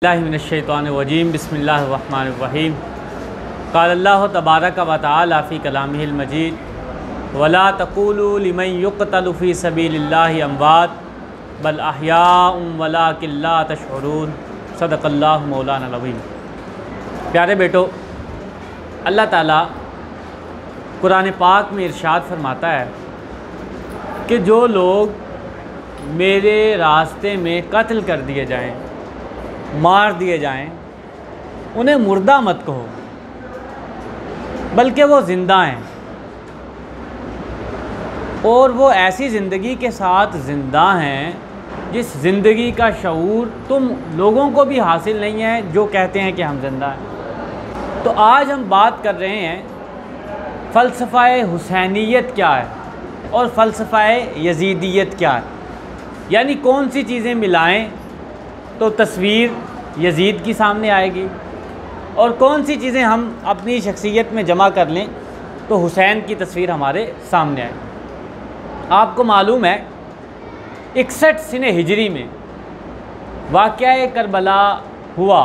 मिनश्शैतानिर्रजीम बिस्मिल्लाहिर्रहमानिर्रहीम क़ाल अल्लाहु तबारक व तआला फ़ी कलामिहिल मजीद वला तक़ूलू लिमन युक़तलु फ़ी सबीलिल्लाहि अमवात बल अहयाउम वलाकिन ला तशऊरून सदक़ल्लाहु मौलाना अज़ीम। प्यारे बेटो, अल्लाह ताला कुरान पाक में इरशाद फरमाता है कि जो लोग मेरे रास्ते में कत्ल कर दिए जाएं, मार दिए जाएं, उन्हें मुर्दा मत कहो बल्कि वो ज़िंदा हैं, और वो ऐसी ज़िंदगी के साथ ज़िंदा हैं जिस ज़िंदगी का शऊर तुम लोगों को भी हासिल नहीं है जो कहते हैं कि हम ज़िंदा हैं। तो आज हम बात कर रहे हैं फ़लसफ़ा हुसैनियत क्या है और फ़लसफ़ा यज़ीदियत क्या है, यानी कौन सी चीज़ें मिलाएं तो तस्वीर यज़ीद की सामने आएगी और कौन सी चीज़ें हम अपनी शख्सियत में जमा कर लें तो हुसैन की तस्वीर हमारे सामने आए। आपको मालूम है 61 सिने हिजरी में वाक़या करबला हुआ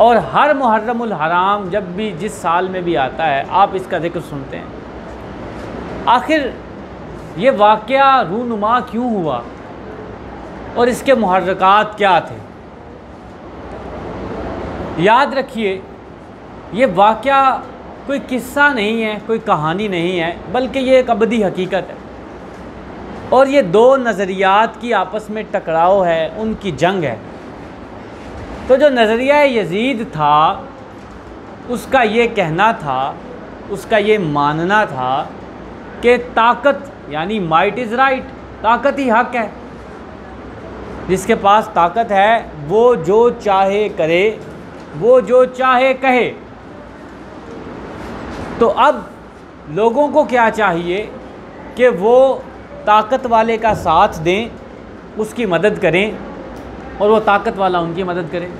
और हर मुहर्रमुल हराम जब भी जिस साल में भी आता है आप इसका ज़िक्र सुनते हैं। आखिर ये वाक़या रूनुमा क्यों हुआ और इसके मुहर्रकात क्या थे? याद रखिए, ये वाक़या कोई किस्सा नहीं है, कोई कहानी नहीं है, बल्कि ये एक अबदी हकीकत है और ये दो नज़रियात की आपस में टकराव है, उनकी जंग है। तो जो नज़रिया यज़ीद था उसका ये कहना था, उसका ये मानना था कि ताकत यानी माइट इज़ राइट, ताकत ही हक है, जिसके पास ताकत है वो जो चाहे करे, वो जो चाहे कहे। तो अब लोगों को क्या चाहिए कि वो ताकत वाले का साथ दें, उसकी मदद करें और वो ताकत वाला उनकी मदद करे।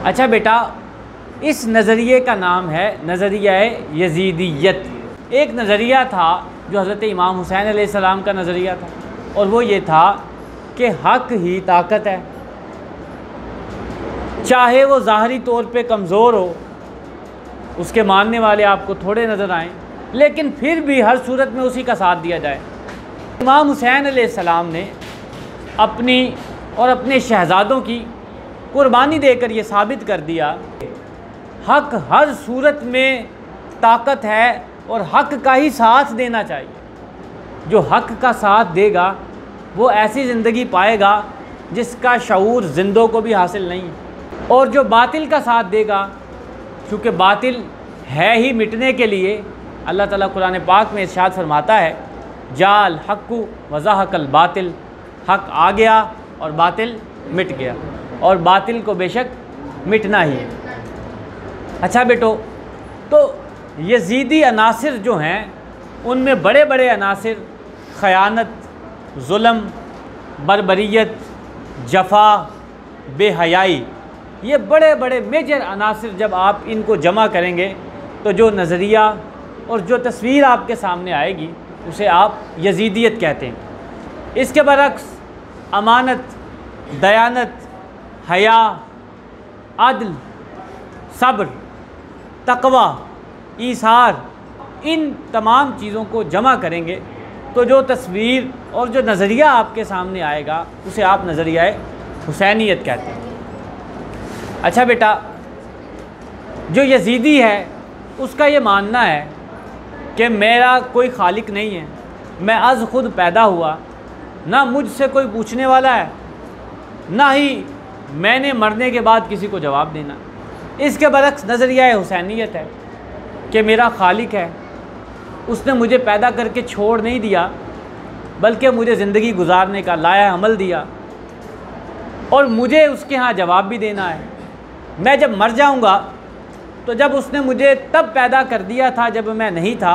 अच्छा बेटा, इस नज़रिए का नाम है नज़रिया यज़ीदियत। एक नज़रिया था जो हज़रत इमाम हुसैन अलैहिस्सलाम का नज़रिया था और वो ये था कि हक़ ही ताकत है, चाहे वो ज़ाहरी तौर पे कमज़ोर हो, उसके मानने वाले आपको थोड़े नज़र आएँ, लेकिन फिर भी हर सूरत में उसी का साथ दिया जाए। इमाम हुसैन अलैहिस्सलाम ने अपनी और अपने शहज़ादों की कुर्बानी देकर ये साबित कर दिया हक़ हर सूरत में ताकत है और हक़ का ही साथ देना चाहिए। जो हक़ का साथ देगा वो ऐसी ज़िंदगी पाएगा जिसका शऊर जिंदों को भी हासिल नहीं है, और जो बातिल का साथ देगा, चूँकि बातिल है ही मिटने के लिए, अल्लाह ताला कुरान पाक में इरशाद फरमाता है जाल हक़्क़ु व ज़हक़ल बातिल, हक़ आ गया और बातिल मिट गया, और बातिल को बेशक मिटना ही है। अच्छा बेटो, तो यज़ीदी अनासिर जो हैं उनमें बड़े बड़े अनासिर ख़यानत, ज़ुल्म, बरबरियत, जफ़ा, बेहयाई, ये बड़े बड़े मेजर अनासिर जब आप इनको जमा करेंगे तो जो नज़रिया और जो तस्वीर आपके सामने आएगी उसे आप यज़ीदियत कहते हैं। इसके बरक्स अमानत, दयानत, हया, अदल, सब्र, तक़वा, ईसार, इन तमाम चीज़ों को जमा करेंगे तो जो तस्वीर और जो नज़रिया आपके सामने आएगा उसे आप नज़रिया हुसैनियत कहते हैं। अच्छा बेटा, जो यज़ीदी है उसका ये मानना है कि मेरा कोई खालिक नहीं है, मैं अज़ ख़ुद पैदा हुआ, ना मुझसे कोई पूछने वाला है, ना ही मैंने मरने के बाद किसी को जवाब देना। इसके बरक्स नज़रिया हुसैनियत है कि मेरा खालिक है, उसने मुझे पैदा करके छोड़ नहीं दिया बल्कि मुझे ज़िंदगी गुजारने का लाया अमल दिया और मुझे उसके यहाँ जवाब भी देना है। मैं जब मर जाऊँगा तो जब उसने मुझे तब पैदा कर दिया था जब मैं नहीं था,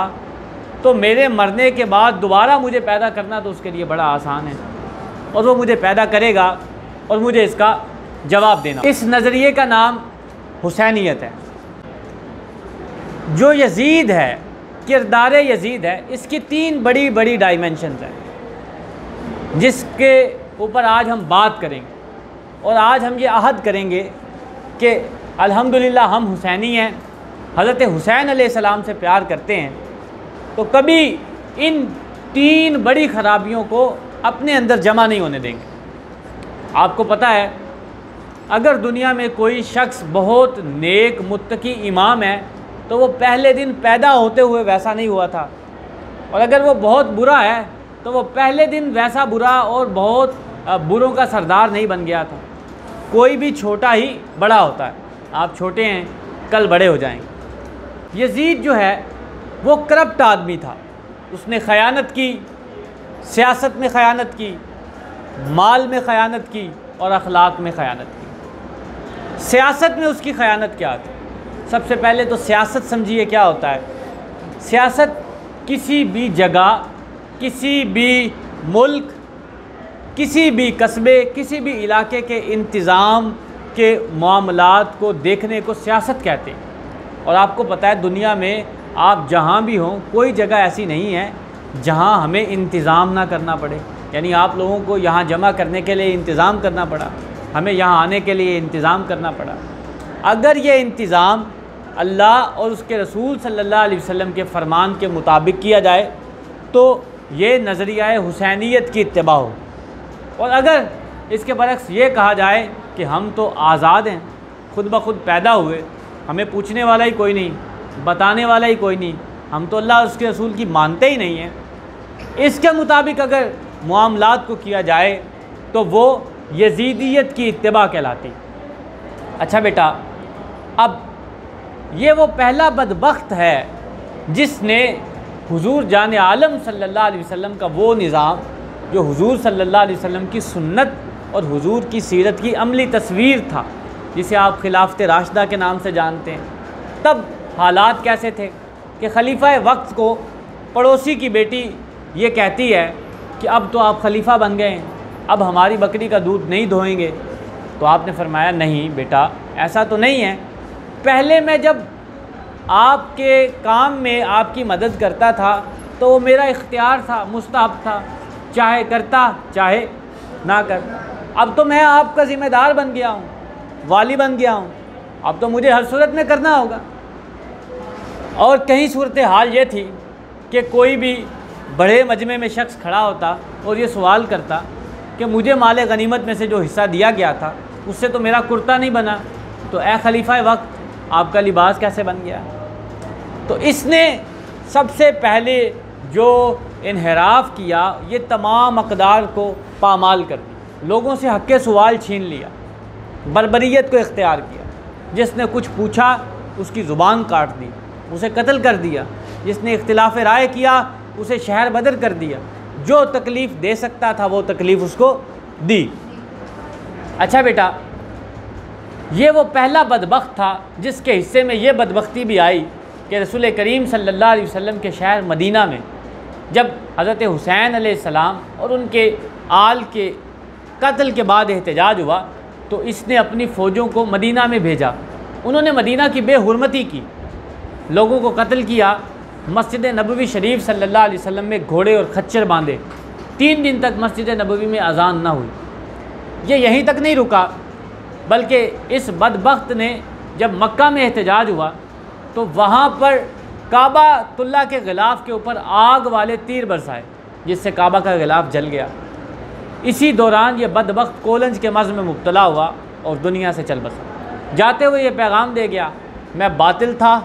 तो मेरे मरने के बाद दोबारा मुझे पैदा करना तो उसके लिए बड़ा आसान है और वो मुझे पैदा करेगा और मुझे इसका जवाब देना। इस नज़रिए का नाम हुसैनियत है। जो यज़ीद है, किरदार यज़ीद है, इसकी 3 बड़ी बड़ी डायमेंशंस हैं जिसके ऊपर आज हम बात करेंगे। और आज हम ये अहद करेंगे कि अल्हम्दुलिल्लाह हम हुसैनी हैं, हज़रत हुसैन अलैहिस्सलाम से प्यार करते हैं, तो कभी इन 3 बड़ी ख़राबियों को अपने अंदर जमा नहीं होने देंगे। आपको पता है, अगर दुनिया में कोई शख्स बहुत नेक मुत्तकी इमाम है तो वो पहले दिन पैदा होते हुए वैसा नहीं हुआ था, और अगर वो बहुत बुरा है तो वो पहले दिन वैसा बुरा और बहुत बुरों का सरदार नहीं बन गया था। कोई भी छोटा ही बड़ा होता है, आप छोटे हैं कल बड़े हो जाएंगे। यजीद जो है वो करप्ट आदमी था, उसने ख़यानत की, सियासत में ख़यानत की, माल में ख़यानत की और अखलाक में ख़यानत की। सियासत में उसकी ख़यानत क्या थी? सबसे पहले तो सियासत समझिए क्या होता है। सियासत किसी भी जगह, किसी भी मुल्क, किसी भी कस्बे, किसी भी इलाके के इंतज़ाम के मामलात को देखने को सियासत कहते हैं। और आपको पता है दुनिया में आप जहाँ भी हों, कोई जगह ऐसी नहीं है जहाँ हमें इंतज़ाम ना करना पड़े। यानी आप लोगों को यहाँ जमा करने के लिए इंतज़ाम करना पड़ा, हमें यहाँ आने के लिए इंतज़ाम करना पड़ा। अगर ये इंतज़ाम अल्लाह और उसके रसूल सल्लल्लाहु अलैहि वसल्लम के फ़रमान के मुताबिक किया जाए तो ये नज़रिया हुसैनियत की इत्तिबा हो। और अगर इसके बरक्स ये कहा जाए कि हम तो आज़ाद हैं, खुद ब खुद पैदा हुए, हमें पूछने वाला ही कोई नहीं, बताने वाला ही कोई नहीं, हम तो अल्लाह और उसके रसूल की मानते ही नहीं हैं, इसके मुताबिक अगर मामलात को किया जाए तो वो यजीदियत की इत्तिबा कहलाती। अच्छा बेटा, अब ये वो पहला बदबख्त है जिसने हुजूर जान आलम सल्लल्लाहु अलैहि वसल्लम का वो निज़ाम जो हुजूर सल्लल्लाहु अलैहि वसल्लम की सुन्नत और हुजूर की सीरत की अमली तस्वीर था, जिसे आप खिलाफत राशिदा के नाम से जानते हैं। तब हालात कैसे थे कि खलीफा वक्त को पड़ोसी की बेटी ये कहती है कि अब तो आप खलीफा बन गए हैं, अब हमारी बकरी का दूध नहीं धोएंगे। तो आपने फरमाया नहीं बेटा, ऐसा तो नहीं है। पहले मैं जब आपके काम में आपकी मदद करता था तो वो मेरा इख्तियार था, मुस्तहब था, चाहे करता चाहे ना कर। अब तो मैं आपका ज़िम्मेदार बन गया हूँ, वाली बन गया हूँ, अब तो मुझे हर सूरत में करना होगा। और कहीं सूरत हाल ये थी कि कोई भी बड़े मजमे में शख्स खड़ा होता और ये सवाल करता कि मुझे माले गनीमत में से जो हिस्सा दिया गया था उससे तो मेरा कुर्ता नहीं बना, तो ए खलीफा वक्त आपका लिबास कैसे बन गया? तो इसने सबसे पहले जो इन्हिराफ किया, ये तमाम अक़दार को पामाल कर दिया, लोगों से हक़ सवाल छीन लिया, बर्बरियत को इख्तियार किया। जिसने कुछ पूछा उसकी ज़ुबान काट दी, उसे कत्ल कर दिया। जिसने इख्तिलाफ़ राय किया उसे शहर बदर कर दिया। जो तकलीफ़ दे सकता था वो तकलीफ़ उसको दी। अच्छा बेटा, ये वो पहला बदबख्त था जिसके हिस्से में ये बदबख्ती भी आई कि रसूल करीम सल्लल्लाहु अलैहि वसल्लम के शहर मदीना में जब हज़रत हुसैन अलैहिस्सलाम और उनके आल के कत्ल के बाद एहतजाज हुआ तो इसने अपनी फ़ौजों को मदीना में भेजा। उन्होंने मदीना की बेहुरमती की, लोगों को कत्ल किया। मस्जिद नबवी शरीफ सल्लल्लाहु अलैहि वसल्लम में घोड़े और खच्चर बांधे। 3 दिन तक मस्जिद नबवी में अज़ान ना हुई। ये यहीं तक नहीं रुका, बल्कि इस बदबख्त ने जब मक्का में एहतजाज हुआ तो वहाँ पर काबातुल्लाह के गिलाफ़ के ऊपर आग वाले तीर बरसाए, जिससे काबा का गिलाफ़ जल गया। इसी दौरान ये बदबख्त कोलंज के मर्ज़ में मुब्तला हुआ और दुनिया से चल बसा। जाते हुए ये पैगाम दे गया, मैं बातिल था,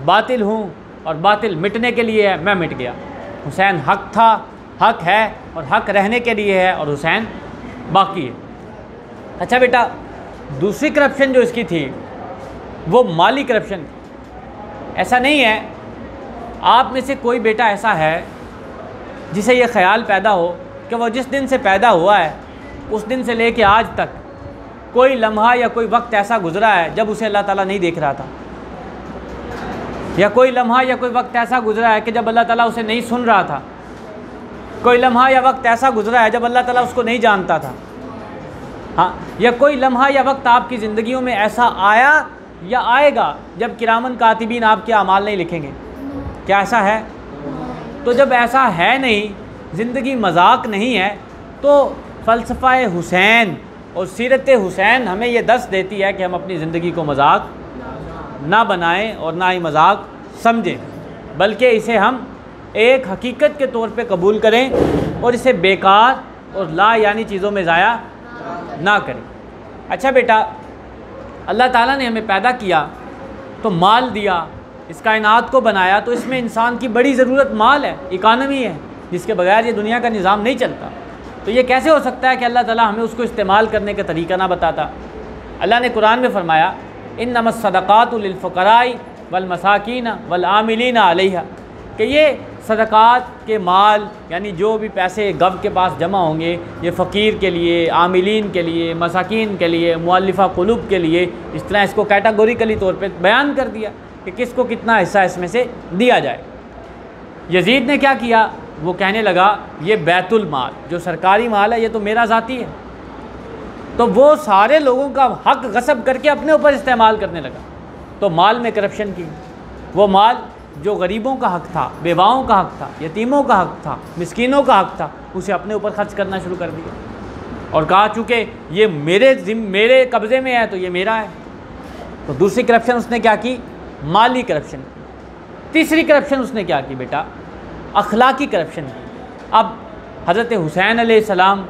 बातिल हूँ और बातिल मिटने के लिए है, मैं मिट गया। हुसैन हक था, हक है और हक रहने के लिए है, और हुसैन बाकी है। अच्छा बेटा, दूसरी करप्शन जो इसकी थी वो माली करप्शन थी। ऐसा नहीं है आप में से कोई बेटा ऐसा है जिसे ये ख्याल पैदा हो कि वो जिस दिन से पैदा हुआ है उस दिन से लेके आज तक कोई लम्हा या कोई वक्त ऐसा गुज़रा है जब उसे अल्लाह ताला नहीं देख रहा था, या कोई लम्हा या कोई वक्त ऐसा गुज़रा है कि जब अल्लाह ताला उसे नहीं सुन रहा था, कोई लम्हा या वक्त ऐसा गुज़रा है जब अल्लाह ताला उसको नहीं जानता था। हाँ, या कोई लम्हा या वक्त आपकी ज़िंदगियों में ऐसा आया या आएगा जब किरामन कातिबीन आपके अमाल नहीं लिखेंगे। क्या ऐसा है? तो जब ऐसा है नहीं, ज़िंदगी मजाक नहीं है, तो फ़लसफ़ा हुसैन और सीरत हुसैन हमें ये दर्स देती है कि हम अपनी ज़िंदगी को मजाक ना बनाएं और ना ही मजाक समझें, बल्कि इसे हम एक हकीकत के तौर पे कबूल करें और इसे बेकार और ला यानी चीज़ों में ज़ाया ना करें। अच्छा बेटा, अल्लाह ताला ने हमें पैदा किया तो माल दिया, इस कायनात को बनाया, तो इसमें इंसान की बड़ी ज़रूरत माल है, इकानमी है, जिसके बगैर ये दुनिया का निज़ाम नहीं चलता। तो ये कैसे हो सकता है कि अल्लाह ताला हमें उसको इस्तेमाल करने का तरीका ना बताता। अल्लाह ने कुरान में फ़रमाया इन्नमस सदक़ातु लिल फ़ुक़राई वल मसाकीन वल आमिलीन अलैहा, कि ये सदक़ात के माल यानी जो भी पैसे गव के पास जमा होंगे ये फ़कीर के लिए, आमिलीन के लिए, मसाकीन के लिए, मुअल्लिफ़ा क़ुलूब के लिए, इस तरह इसको कैटेगोरिकली तौर पे बयान कर दिया कि किसको कितना हिस्सा इसमें से दिया जाए। यजीद ने क्या किया, वो कहने लगा ये बैतुल माल जो सरकारी माल है ये तो मेरा ज़ाती है, तो वो सारे लोगों का हक गसब करके अपने ऊपर इस्तेमाल करने लगा। तो माल में करप्शन की, वो माल जो गरीबों का हक था, बेवाओं का हक था, यतीमों का हक था, मिस्कीनों का हक था, उसे अपने ऊपर खर्च करना शुरू कर दिया और कहा चूँकि ये मेरे कब्ज़े में है तो ये मेरा है। तो दूसरी करप्शन उसने क्या की, माली करप्शन की। तीसरी करप्शन उसने क्या की बेटा, अखलाकी करप्शन की। अब हज़रत हुसैन अलैहिस्सलाम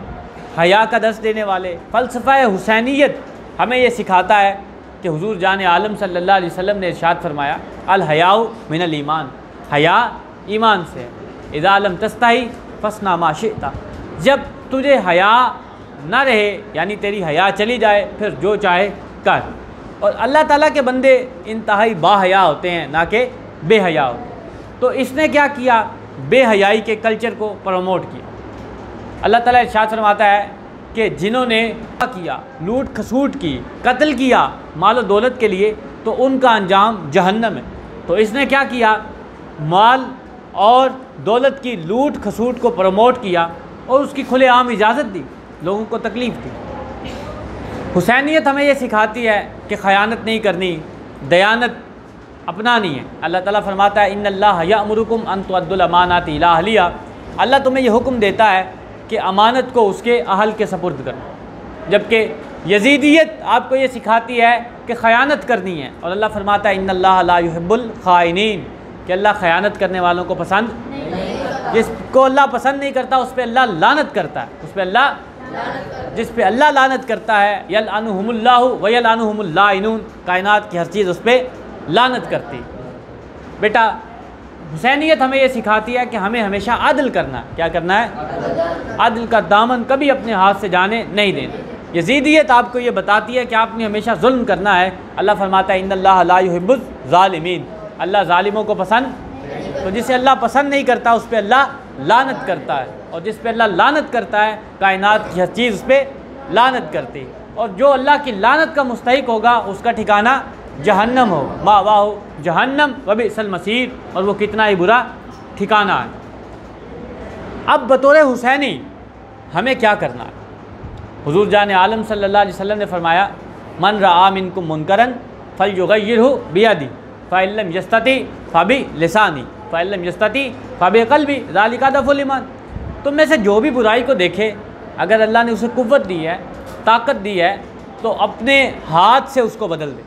हया का दर्स देने वाले, फ़लसफ़ा हुसैनियत हमें ये सिखाता है कि हुज़ूर जान आलम सल्लल्लाहु अलैहि वसल्लम ने इरशाद फरमाया अल हयाउ मिनल ईमान, हया ईमान से, इज़ा लम तस्तही फस्ना मा शिअता, जब तुझे हया ना रहे यानी तेरी हया चली जाए फिर जो चाहे कर। और अल्लाह ताला के बंदे इंतहाई बाहया होते हैं ना कि बेहया होते। तो इसने क्या किया, बेहयाई के कल्चर को प्रमोट किया। अल्लाह ताला इरशाद फरमाता है कि जिन्होंने किया, लूट खसूट की, कत्ल किया माल और दौलत के लिए, तो उनका अंजाम जहन्नम है। तो इसने क्या किया, माल और दौलत की लूट खसूट को प्रमोट किया और उसकी खुलेआम इजाज़त दी, लोगों को तकलीफ़ दी। हुसैनियत हमें ये सिखाती है कि ख़यानत नहीं करनी, दयानत अपनानी है। अल्लाह ताला फरमाता है इन्नल्लाह यअमुरुकुम अन तुअद्दुल अमानाति इला अहलिहा, अल्लाह तुम्हें यह हुक्म देता है कि अमानत को उसके अहल के सपुर्द करो। जबकि यजीदियत आपको ये सिखाती है कि ख़यानत करनी है और अल्लाह फरमाता है इन्नल्लाह ला युहिब्बुल ख़ाइनीन, कि अल्लाह ख़यानत करने वालों को पसंद नहीं, जिसको अल्लाह पसंद नहीं करता उस पर अल्लाह लानत करता है, उस पर अल्लाह, जिस पे अल्लाह लानत करता है यलअनुहुमुल्लाहु व यलअनुहुमुल लाइनून, कायनात की हर चीज़ उस पर लानत करती। बेटा हुसैनियत हमें ये सिखाती है कि हमें हमेशा अदल करना है। क्या करना है, अदल का दामन कभी अपने हाथ से जाने नहीं देना। यजीदियत आपको ये बताती है कि आपने हमेशा जुल्म करना है। अल्लाह फरमाता है इन्नल्लाह ला युहिब्बुज़ ज़ालिमीन, अल्लाह ज़ालिमों को पसंद, तो जिसे अल्लाह पसंद नहीं करता उस पर अल्लाह लानत करता है, और जिस पे अल्लाह लानत करता है कायनात की हर चीज़ उस पर लानत करती। और जो अल्लाह की लानत का मुस्तहिक होगा उसका ठिकाना जहन्नम होगा, मावाहु जहन्नम व बिअसल मसीर, और वो कितना ही बुरा ठिकाना है। अब बतौर हुसैनी हमें क्या करना है, हुज़ूर जान आलम सल्लल्लाहु अलैहि वसल्लम ने फरमाया मन रआ मिनकुम मुनकरन फलयुग़य्यिरहु बियदी फ़इन लम यस्तति फ़बिलिसानी फ़इन लम यस्तति फ़बिक़ल्बी ज़ालिका दफ़ुल ईमान। तुम में से जो भी बुराई को देखे, अगर अल्लाह ने उसे कुव्वत दी है, ताकत दी है, तो अपने हाथ से उसको बदल दे।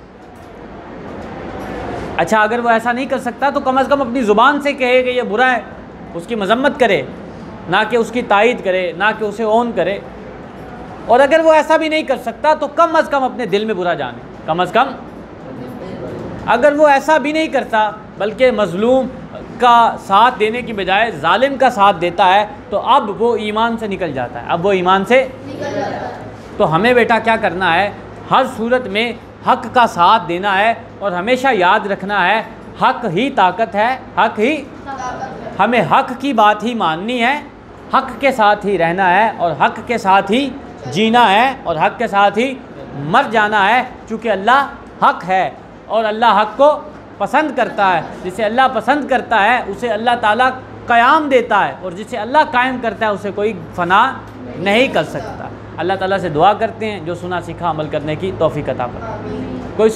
अच्छा, अगर वो ऐसा नहीं कर सकता तो कम से कम अपनी ज़ुबान से कहे कि ये बुरा है, उसकी मजम्मत करे, ना कि उसकी तायीद करे, ना कि उसे ओन करे। और अगर वो ऐसा भी नहीं कर सकता तो कम से कम अपने दिल में बुरा जाने, कम से कम। अगर वो ऐसा भी नहीं करता बल्कि मज़लूम का साथ देने की बजाय जालिम का साथ देता है, तो अब वो ईमान से निकल जाता है, अब वो ईमान से निकल जाता है। तो हमें बेटा क्या करना है, हर सूरत में हक़ का साथ देना है और हमेशा याद रखना है हक़ ही ताकत है, हक़ ही हमें हक़ की बात ही माननी है, हक़ के साथ ही रहना है और हक़ के साथ ही जीना है और हक़ के साथ ही मर जाना है। चूँकि अल्लाह हक़ है और अल्लाह हक़ को पसंद करता है। जिसे अल्लाह पसंद करता है उसे अल्लाह ताला क़याम देता है, और जिसे अल्लाह कायम करता है उसे कोई फ़ना नहीं कर सकता। अल्लाह ताला से दुआ करते हैं जो सुना सीखा अमल करने की तौफ़ीक़ अता फरमाए। कोई